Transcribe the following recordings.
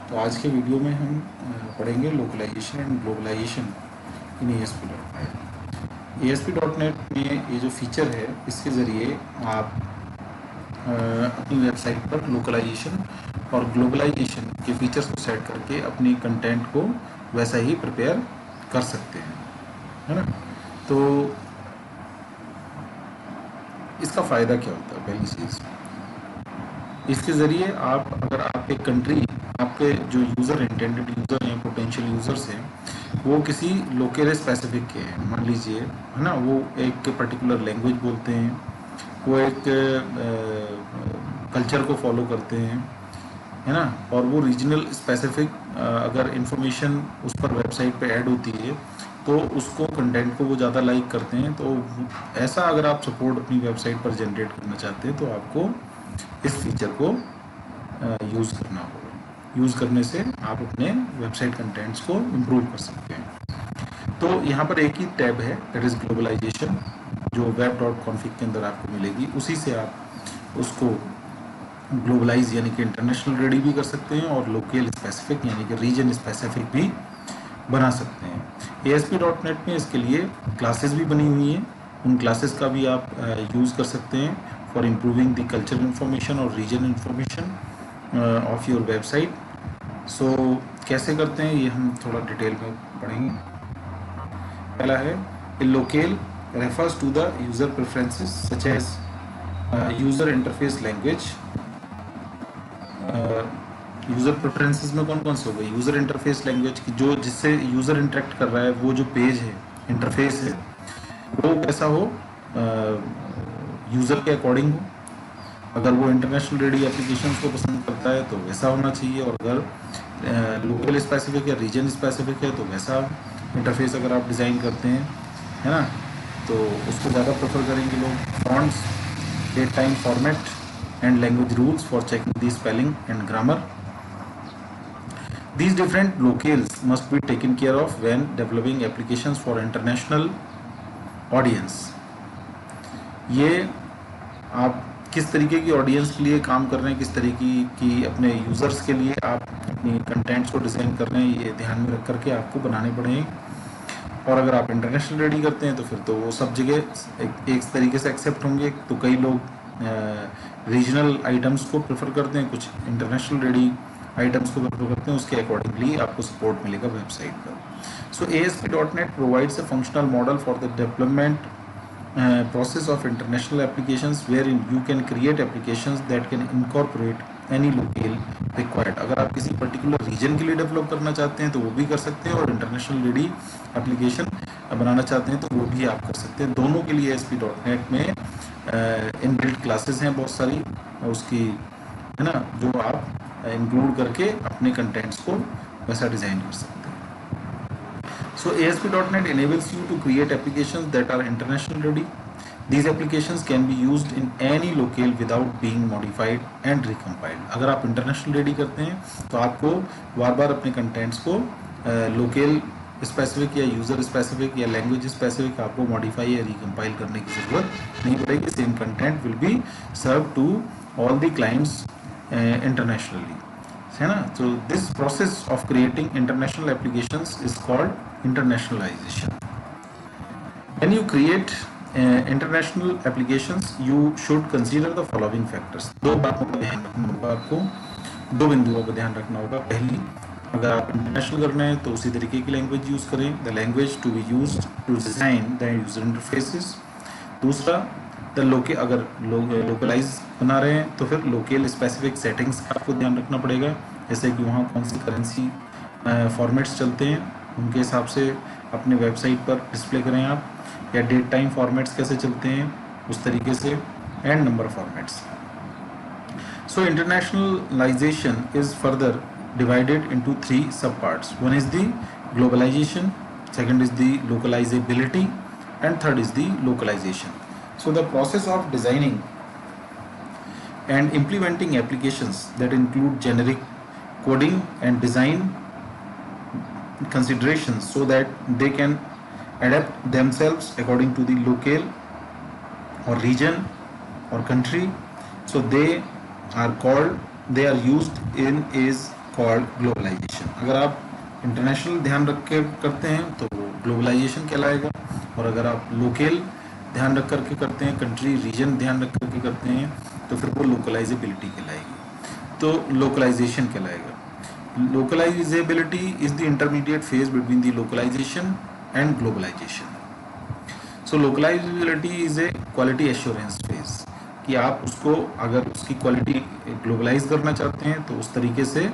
तो आज के वीडियो में हम पढ़ेंगे localisation and globalisation in ASP.NET। ASP.NET में ये जो फीचर है, इसके ज़रिए आप अपनी वेबसाइट पर लोकलाइजेशन और ग्लोबलाइजेशन के फीचर्स को सेट करके अपनी कंटेंट को वैसा ही प्रिपेयर कर सकते हैं, है ना। तो इसका फ़ायदा क्या होता है? पहली चीज़, इसके ज़रिए आप अगर आप एक कंट्री, आपके जो यूज़र इंटेंडेड यूज़र हैं, पोटेंशियल यूज़र्स हैं, वो किसी लोकल स्पेसिफिक के हैं, मान लीजिए, है ना, वो एक पर्टिकुलर लैंग्वेज बोलते हैं, वो एक कल्चर को फॉलो करते हैं, है ना, और वो रीजनल स्पेसिफिक अगर इंफॉर्मेशन उस पर वेबसाइट पे ऐड होती है तो उसको कंटेंट को वो ज़्यादा लाइक करते हैं। तो ऐसा अगर आप सपोर्ट अपनी वेबसाइट पर जनरेट करना चाहते हैं तो आपको इस फीचर को यूज़ करना होगा। यूज़ करने से आप अपने वेबसाइट कंटेंट्स को इम्प्रूव कर सकते हैं। तो यहाँ पर एक ही टैब है, दैट इज़ ग्लोबलाइजेशन, जो web.config के अंदर आपको मिलेगी। उसी से आप उसको ग्लोबलाइज यानी कि इंटरनेशनल रेडी भी कर सकते हैं और लोकल स्पेसिफिक यानी कि रीजन स्पेसिफिक भी बना सकते हैं। ASP.NET में इसके लिए क्लासेस भी बनी हुई हैं, उन क्लासेस का भी आप यूज़ कर सकते हैं for improving the cultural information और region information of your website. So कैसे करते हैं ये हम थोड़ा डिटेल में पढ़ेंगे। पहला है, locale refers to the user preferences such as user interface language. User preferences में कौन कौन से हो गए? यूज़र इंटरफेस लैंग्वेज की, जो जिससे यूज़र इंटरेक्ट कर रहा है, वो जो पेज है, इंटरफेस है, वो कैसा हो, यूज़र के अकॉर्डिंग हो। अगर वो इंटरनेशनल रेडी एप्लीकेशंस को पसंद करता है तो वैसा होना चाहिए, और अगर लोकल स्पेसिफिक या रीजन स्पेसिफिक है तो वैसा इंटरफेस अगर आप डिज़ाइन करते हैं, है ना, तो उसको ज़्यादा प्रेफर करेंगे लोग। Fonts, date time format and language rules for checking the spelling and grammar. These different locales must be taken care of when developing applications for international audience. ये आप किस तरीके की ऑडियंस के लिए काम कर रहे हैं, किस तरीके की अपने यूज़र्स के लिए आप अपनी कंटेंट्स को डिज़ाइन कर रहे हैं, ये ध्यान में रख करके आपको बनाने पड़ेंगे। और अगर आप इंटरनेशनल रेडी करते हैं तो फिर तो वो सब जगह एक तरीके से एक्सेप्ट होंगे। तो कई लोग रीजनल आइटम्स को प्रेफर करते हैं, कुछ इंटरनेशनल रेडी आइटम्स को प्रेफर करते हैं, उसके अकॉर्डिंगली आपको सपोर्ट मिलेगा वेबसाइट पर। सो ASP.NET provides a functional model for the development process of international applications wherein you can create applications that can incorporate any local required। अगर आप किसी पर्टिकुलर रीजन के लिए डेवलप करना चाहते हैं तो वो भी कर सकते हैं, और इंटरनेशनल रेडी एप्लीकेशन बनाना चाहते हैं तो वो भी आप कर सकते हैं। दोनों के लिए ASP.NET में इनबिल्ट क्लासेस हैं बहुत सारी, उसकी, है ना, जो आप इंक्लूड करके अपने कंटेंट्स को वैसा डिज़ाइन कर सकते हैं। So ASP.NET enables you to create applications that are international ready. These applications can be used in any locale without being modified and recompiled. अगर आप इंटरनेशनल रेडी करते हैं तो आपको बार बार अपने कंटेंट्स को लोकल स्पेसिफिक या यूज़र स्पेसिफिक या लैंग्वेज स्पेसिफिक आपको मॉडिफाई या रिकम्पाइल करने की ज़रूरत नहीं पड़ेगी। Same content will be serve to all the clients internationally, है ना। तो this process of creating international applications is called internationalization. When you create international applications, you should consider the following factors. दो बातों का ध्यान रखना होगा आपको, दो बिंदुओं का ध्यान रखना होगा। पहली, अगर आप इंटरनेशनल करना है तो उसी तरीके की लैंग्वेज यूज़ करें, the language to be used to design the user interfaces. दूसरा, द अगर लोकलाइज बना रहे हैं तो फिर लोकल स्पेसिफिक सेटिंग्स का आपको ध्यान रखना पड़ेगा, जैसे कि वहाँ कौन सी करेंसी फॉर्मेट्स चलते हैं, उनके हिसाब से अपने वेबसाइट पर डिस्प्ले करें आप, या डेट टाइम फॉर्मेट्स कैसे चलते हैं उस तरीके से, and number formats. So internationalisation is further divided into 3 sub parts. One is the globalisation, second is the localisability, and third is the localisation. So the process of designing and implementing applications that include generic coding and design considerations so that they can adapt themselves according to the local or region or country. So they are used in is called globalization. अगर आप international ध्यान रख के करते हैं तो वो globalisation कहलाएगा, और अगर आप लोकल ध्यान रख करके करते हैं, कंट्री रीजन ध्यान रख करके करते हैं, तो फिर वो लोकलाइजेबिलिटी कहलाएगी, तो लोकलाइजेशन कहलाएगा। Localisability is the intermediate phase between the localisation and globalisation. So localisability is a quality assurance phase, कि आप उसको अगर उसकी क्वालिटी ग्लोबलाइज करना चाहते हैं तो उस तरीके से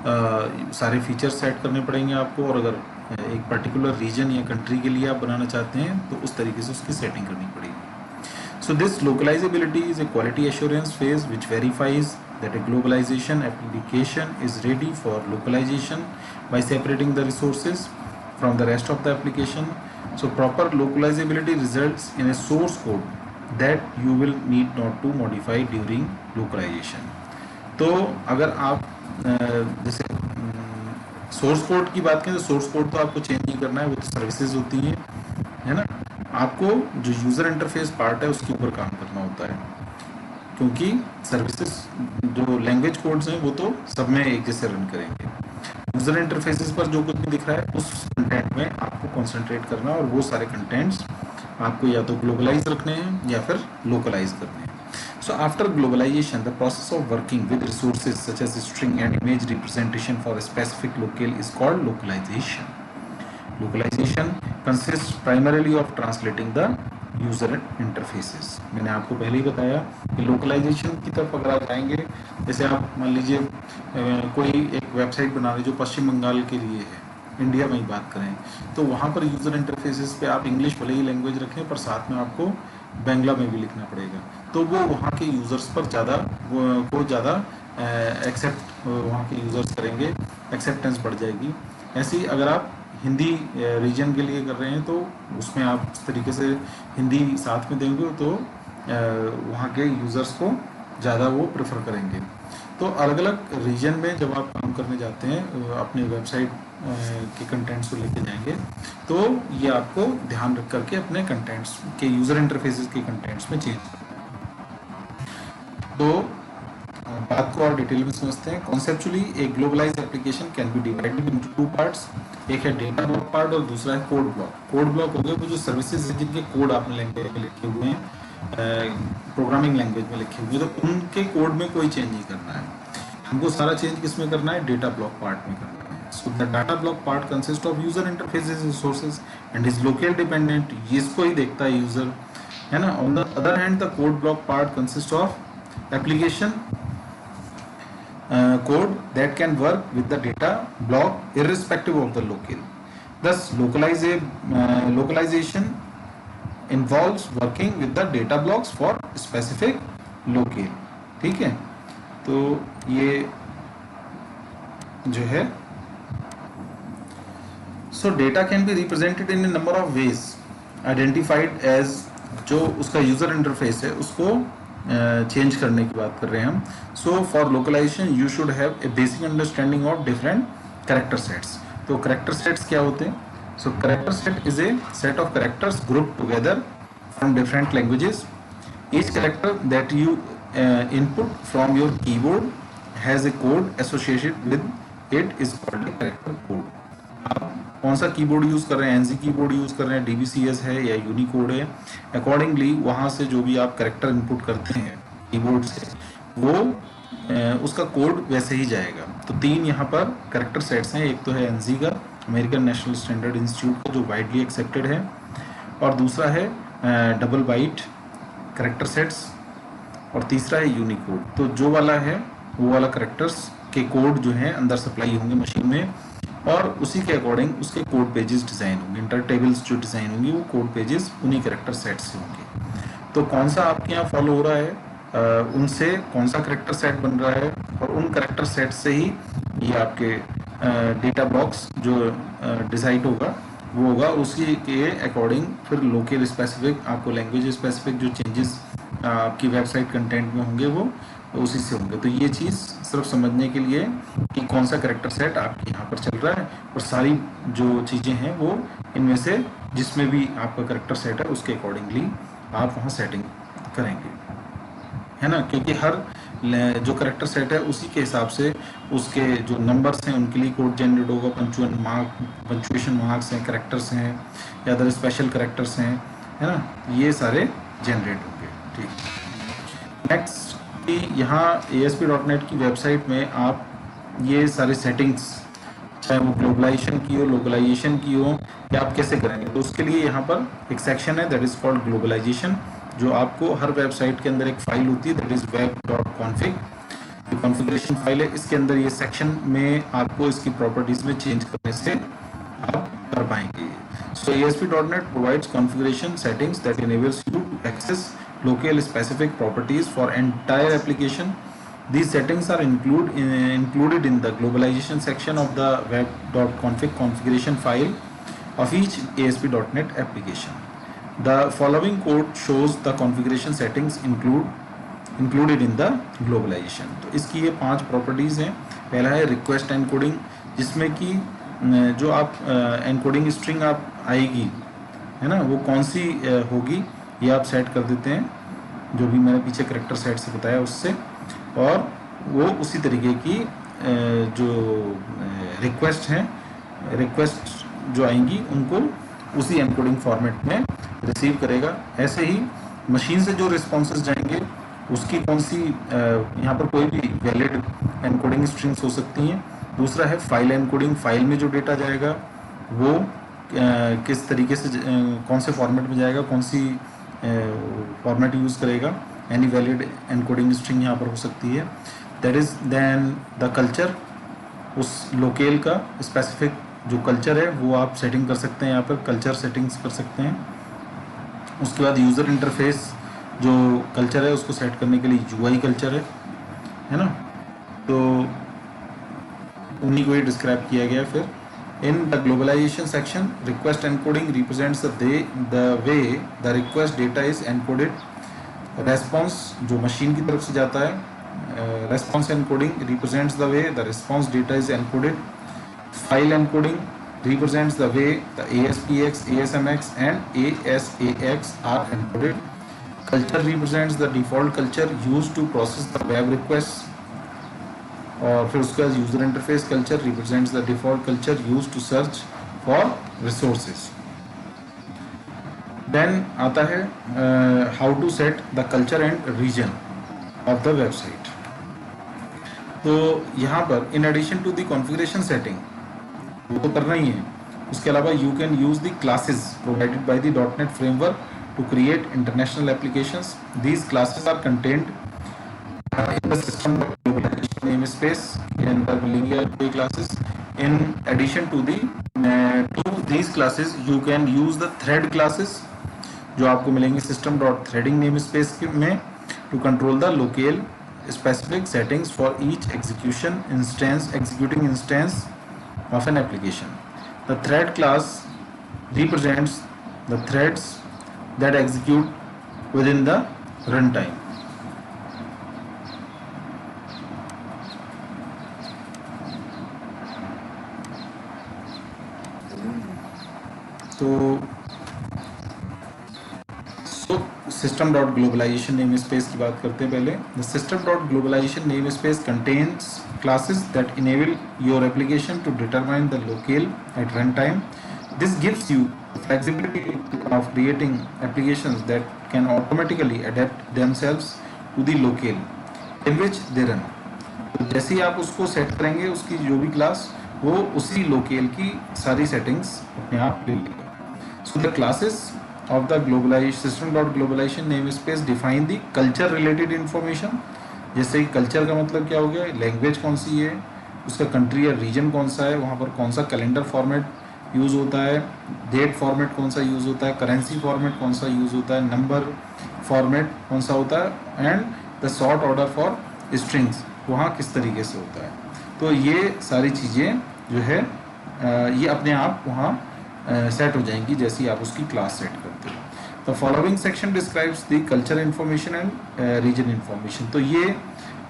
सारे फीचर्स सेट करने पड़ेंगे आपको, और अगर एक पर्टिकुलर रीजन या कंट्री के लिए आप बनाना चाहते हैं तो उस तरीके से उसकी सेटिंग करनी पड़ेगी। So this localisability is a quality assurance phase which verifies that a globalization application is ready for localization by separating the resources from the rest of the application. So proper localizability results in a source code that you will need not to modify during localization. तो अगर आप जैसे source code की बात करें तो source code तो आपको चेंज नहीं करना है, वो तो सर्विसेज होती हैं, है ना। आपको जो यूज़र इंटरफेस पार्ट है उसके ऊपर काम करना होता है, क्योंकि सर्विसेज जो लैंग्वेज कोड्स हैं वो तो सब में एक जैसे रन करेंगे। यूजर इंटरफेसेस पर जो कुछ भी दिख रहा है उस कंटेंट में आपको कंसंट्रेट करना है, और वो सारे कंटेंट्स आपको या तो ग्लोबलाइज रखने हैं या फिर लोकलाइज करने हैं। So after globalization the process of working with resources such as string and image representation for specific locale is called localization. Localization consist primarily of translating the user interfaces. मैंने आपको पहले ही बताया कि लोकलाइजेशन की तरफ अगर आप जाएंगे, जैसे आप मान लीजिए कोई एक वेबसाइट बना रहे जो पश्चिम बंगाल के लिए है, इंडिया में ही बात करें, तो वहाँ पर यूजर इंटरफेसेस पे आप इंग्लिश भले ही लैंग्वेज रखें पर साथ में आपको बांग्ला में भी लिखना पड़ेगा, तो वो वहाँ के यूजर्स पर ज़्यादा एक्सेप्ट वहाँ के यूजर्स करेंगे, एक्सेप्टेंस बढ़ जाएगी। ऐसे ही अगर आप हिंदी रीजन के लिए कर रहे हैं तो उसमें आप इस तरीके से हिंदी साथ में देंगे तो वहाँ के यूज़र्स को ज़्यादा वो प्रेफर करेंगे। तो अलग अलग रीजन में जब आप काम करने जाते हैं अपने वेबसाइट के कंटेंट्स को लेके जाएंगे, तो ये आपको ध्यान रख करके अपने कंटेंट्स के यूज़र इंटरफेसेस के कंटेंट्स में चेंज। तो बात को और डिटेल में समझते हैं। कॉन्सेप्चुअली एक globalised application can be divided into two parts, एक है डेटा ब्लॉक पार्ट और दूसरा है कोड ब्लॉक। कोड ब्लॉक हो गए वो जो सर्विसेज हैं जिनके कोड आपने लैंग्वेज में लिखे हुए हैं, प्रोग्रामिंग लैंग्वेज में लिखे हुए हैं, तो उनके कोड में कोई चेंज नहीं करना है हमको। सारा चेंज किस में करना है? डेटा ब्लॉक पार्ट में करना है। So the data block part consist of user interfaces resources and is local dependent, इसको ही देखता है यूजर, है ना। On the other hand the code block part consist of application code that can work with the data block irrespective of the local. Thus, localization involves working with the data blocks for specific local. ठीक है, तो ये जो है so data can be represented in a number of ways identified as, जो उसका user interface है उसको चेंज करने की बात कर रहे हैं हम। So for localisation you should have a basic understanding of different character sets. तो कैरेक्टर सेट्स क्या होते हैं? So character set is a set of characters group together from different languages. Each character that you input from your keyboard has a code associated with it is called a character code. आप कौन सा keyboard use कर रहे हैं, NG keyboard use कर रहे हैं, डीबीसीएस है या यूनिकोड है, अकॉर्डिंगली वहाँ से जो भी आप कैरेक्टर इनपुट करते हैं कीबोर्ड से वो उसका कोड वैसे ही जाएगा। तो तीन यहाँ पर कैरेक्टर सेट्स हैं, एक तो है एनजी का, अमेरिकन नेशनल स्टैंडर्ड इंस्टीट्यूट का, जो वाइडली एक्सेप्टेड है, और दूसरा है डबल बाइट कैरेक्टर सेट्स, और तीसरा है यूनिकोड। तो जो वाला है वो वाला कैरेक्टर्स के कोड जो है अंदर सप्लाई होंगे मशीन में, और उसी के अकॉर्डिंग उसके कोड पेजेस डिज़ाइन होंगे। इंटर टेबल्स जो डिज़ाइन होंगी वो कोड पेजेस उन्हीं कैरेक्टर सेट से होंगे। तो कौन सा आपके यहाँ फॉलो हो रहा है, उनसे कौन सा कैरेक्टर सेट बन रहा है, और उन कैरेक्टर सेट से ही ये आपके डेटा ब्लॉक्स जो डिसाइड होगा वो होगा, उसी के अकॉर्डिंग फिर लोकल स्पेसिफिक आपको लैंग्वेज स्पेसिफिक जो चेंजेस आपकी वेबसाइट कंटेंट में होंगे वो उसी से होंगे। तो ये चीज़ सिर्फ समझने के लिए कि कौन सा कैरेक्टर सेट आपके यहाँ पर चल रहा है, और सारी जो चीज़ें हैं वो इनमें से जिसमें भी आपका कैरेक्टर सेट है उसके अकॉर्डिंगली आप वहाँ सेटिंग करेंगे, है ना, क्योंकि हर जो करेक्टर सेट है उसी के हिसाब से उसके जो नंबर्स हैं उनके लिए कोड जनरेट होगा, पंचुएशन मार्क्स हैं, करेक्टर्स हैं या अदर स्पेशल करेक्टर्स हैं, है ना, ये सारे जनरेट होंगे। ठीक, नेक्स्ट यहाँ ASP.NET की वेबसाइट में आप ये सारी सेटिंग्स, चाहे वो ग्लोबलाइजेशन की हो, लोकलाइजेशन की हो, या आप कैसे करेंगे, तो उसके लिए यहाँ पर एक सेक्शन है दैट इज कॉल्ड ग्लोबलाइजेशन, जो आपको हर वेबसाइट के अंदर एक फाइल होती है दैट इज web.config, ये कॉन्फ़िगरेशन फाइल है। इसके अंदर ये सेक्शन में आपको इसकी प्रॉपर्टीज में चेंज करने से आप कर पाएंगे। सो ASP.NET provides configuration settings that enables you to access local specific properties for entire application. These settings are included in the globalization section of the web.config configuration file of each ASP.NET application. The following code shows the configuration settings included in the globalization. तो इसकी ये 5 properties हैं। पहला है request encoding, जिसमें कि जो आप एनकोडिंग स्ट्रिंग आप आएगी, है ना, वो कौन सी होगी ये आप सेट कर देते हैं, जो भी मैंने पीछे करेक्टर सेट से बताया उससे, और वो उसी तरीके की जो रिक्वेस्ट हैं, रिक्वेस्ट जो आएंगी उनको उसी एनकोडिंग फॉर्मेट में रिसीव करेगा। ऐसे ही मशीन से जो रिस्पॉन्सेस जाएंगे उसकी कौन सी, यहाँ पर कोई भी वैलिड एनकोडिंग स्ट्रिंग्स हो सकती हैं। दूसरा है फाइल एनकोडिंग, फाइल में जो डेटा जाएगा वो किस तरीके से कौन से फॉर्मेट में जाएगा, कौन सी फॉर्मेट यूज़ करेगा, एनी वैलिड एनकोडिंग स्ट्रिंग यहाँ पर हो सकती है। That is then the culture, उस लोकेल का स्पेसिफिक जो कल्चर है वो आप सेटिंग कर सकते हैं, यहाँ पर कल्चर सेटिंग्स कर सकते हैं। उसके बाद यूज़र इंटरफेस, जो कल्चर है उसको सेट करने के लिए UI कल्चर है ना, तो उन्हीं को ही डिस्क्राइब किया गया। फिर in the globalization section, request encoding represents the way the request data is encoded. Response जो मशीन की तरफ से जाता है, response encoding represents the way the response data is encoded. File encoding represents the way the ASPX, ASMX and ASAX are encoded. Culture represents the default culture used to process the web requests. और फिर उसके बाद user interface culture represents the default culture used to search for resources. Then आता है how to set the culture and region of the website. तो यहाँ पर in addition to the configuration setting, वो तो करना ही है, उसके अलावा you can use the classes provided by the .NET framework to create international applications. These classes are contained in the system globalization namespace in the linear classes. In addition to these classes, you can use the thread classes जो आपको मिलेंगे system.threading namespace में to control the local specific settings for each executing instance of an application. The thread class represents the threads that execute within the runtime. तो system.globalization namespace की बात करते हैं पहले। The system.globalization namespace contains classes that enable your application to determine the locale at runtime. This gives you flexibility of creating applications that can automatically adapt themselves to the locale in which they run. तो जैसे ही आप उसको set करेंगे, उसकी जो भी class, वो उसी लोकेल की सारी सेटिंग्स अपने आप ले लेगा। So the classes of the system.globalization namespace define the culture related information। जैसे कि कल्चर का मतलब क्या हो गया, लैंग्वेज कौन सी है, उसका कंट्री या रीजन कौन सा है, वहाँ पर कौन सा कैलेंडर फॉर्मेट यूज़ होता है, डेट फॉर्मेट कौन सा यूज़ होता है, करेंसी फॉर्मेट कौन सा यूज़ होता है, नंबर फॉर्मेट कौन सा होता है, and the sort order for strings वहाँ किस तरीके से होता है। तो ये सारी चीज़ें जो है ये अपने आप वहाँ सेट हो जाएंगी जैसे ही आप उसकी क्लास सेट करते हो। The following section describes the culture information and region information. तो ये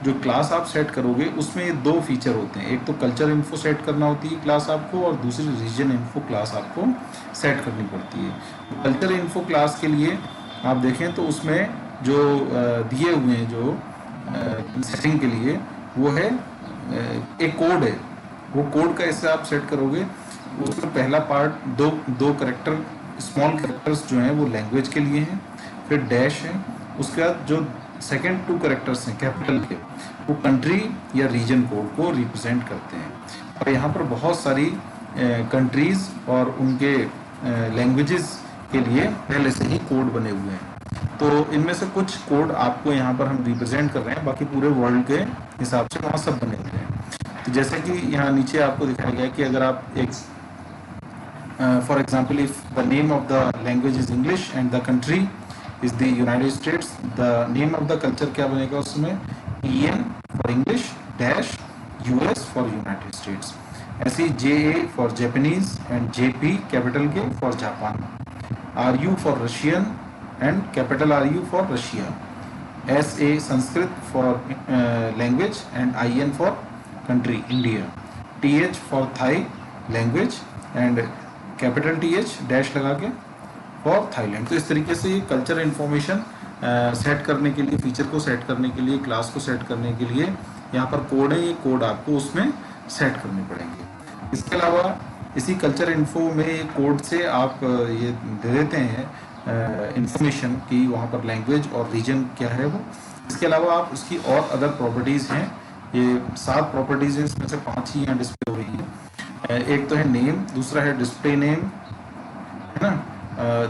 जो क्लास आप सेट करोगे उसमें 2 फीचर होते हैं, एक तो कल्चर इन्फो सेट करना होती है क्लास आपको, और दूसरी रीजन इन्फो क्लास आपको सेट करनी पड़ती है। कल्चर इन्फो क्लास के लिए आप देखें तो उसमें जो दिए हुए हैं जो सेटिंग के लिए, वो है एक कोड है। वो कोड का ऐसे आप सेट करोगे, उसमें पहला पार्ट दो करेक्टर, स्मॉल करेक्टर्स जो हैं वो लैंग्वेज के लिए हैं, फिर डैश है, उसके बाद जो सेकेंड 2 करेक्टर्स हैं कैपिटल के, वो कंट्री या रीजन कोड को रिप्रेजेंट करते हैं। और यहाँ पर बहुत सारी कंट्रीज और उनके लैंग्वेजेस के लिए पहले से ही कोड बने हुए हैं। तो इनमें से कुछ कोड आपको यहाँ पर हम रिप्रेजेंट कर रहे हैं, बाकी पूरे वर्ल्ड के हिसाब से वहाँ सब बने हुए हैं। तो जैसे कि यहाँ नीचे आपको दिखाया गया है कि अगर आप एक for example if the name of the language is English and the country is the United States, the name of the culture क्या बनेगा उसमें, EN for English dash US for United States. ऐसी JA for Japanese and JP capital के for Japan, RU for Russian and capital RU for Russia, SA Sanskrit for language and IN for country India, TH for Thai language and capital TH dash लगा के for Thailand. तो इस तरीके से ये culture information set करने के लिए, फीचर को सेट करने के लिए, क्लास को सेट करने के लिए यहाँ पर कोड है, ये कोड आपको उसमें सेट करने पड़ेंगे। इसके अलावा इसी कल्चर इन्फो में कोड से आप ये दे देते हैं इंफॉर्मेशन कि वहाँ पर लैंग्वेज और रीजन क्या है वो। इसके अलावा आप उसकी और अदर प्रॉपर्टीज़ हैं, ये 7 प्रॉपर्टीज़ हैं, इसमें से 5 ही यहाँ डिस्प्ले हो रही हैं। एक तो है नेम, दूसरा है डिस्प्ले नेम, है ना,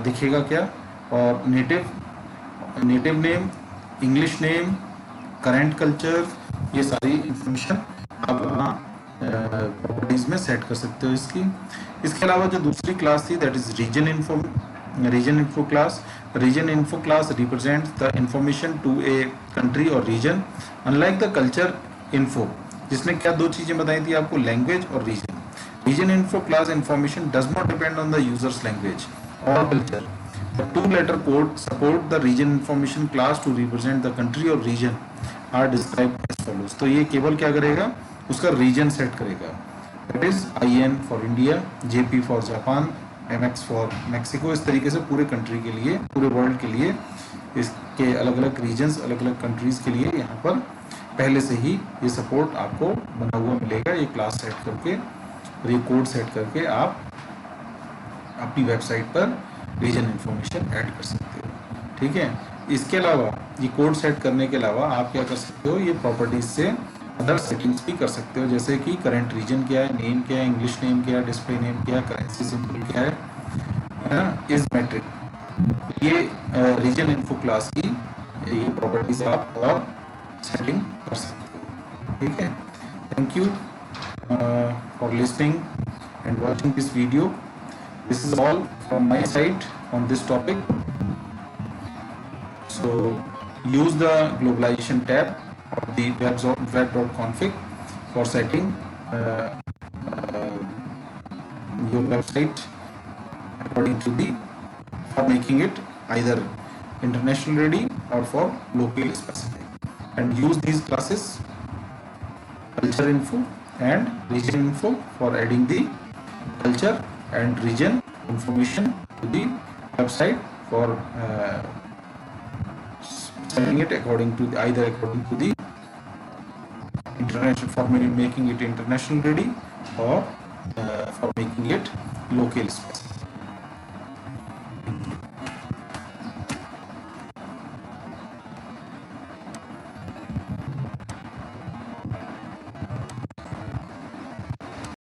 दिखेगा क्या, और native name, English name, current culture, ये सारी इंफॉर्मेशन आप अपना प्रॉपर्टीज में सेट कर सकते हो इसकी। इसके अलावा जो दूसरी क्लास थी that is region info class. Region info class represents the information to a country और region, unlike the culture info जिसमें क्या 2 चीजें बताई थी आपको, लैंग्वेज और region. Region info class information does not depend on the user's language और culture. The 2-letter code support the region information class to represent the country or region are described as follows। तो ये केवल क्या करेगा, उसका reason set करेगा, that is IN for India, JP for Japan, MX for Mexico। इस तरीके से पूरे कंट्री के लिए, पूरे वर्ल्ड के लिए, इसके अलग अलग रीजन्स, अलग अलग कंट्रीज के लिए यहाँ पर पहले से ही ये सपोर्ट आपको बना हुआ मिलेगा। ये क्लास सेट करके और ये कोड सेट करके आप अपनी वेबसाइट पर रीजन इन्फॉर्मेशन ऐड कर सकते हो, ठीक है। इसके अलावा ये कोड सेट करने के अलावा आप क्या कर सकते हो, ये प्रॉपर्टीज से अदर सेटिंग्स भी कर सकते हो, जैसे कि करंट रीजन क्या है, नेम क्या है, इंग्लिश नेम क्या है, डिस्प्ले नेम क्या है, करेंसी सिंबल क्या है ना, इस मैट्रिक। ये रीजन इन्फो क्लास की ये प्रॉपर्टीज आप और सेटिंग कर सकते हो, ठीक है। Thank you for listening and watching this video. This is all from my side on this topic. So use the globalization tab of the web.config for setting your website according to the, for making it either international ready or for local specific, and use these classes culture info and region info for adding the culture and region information to the website for setting it according to the, either according to the international, for making it international ready or for making it local specific.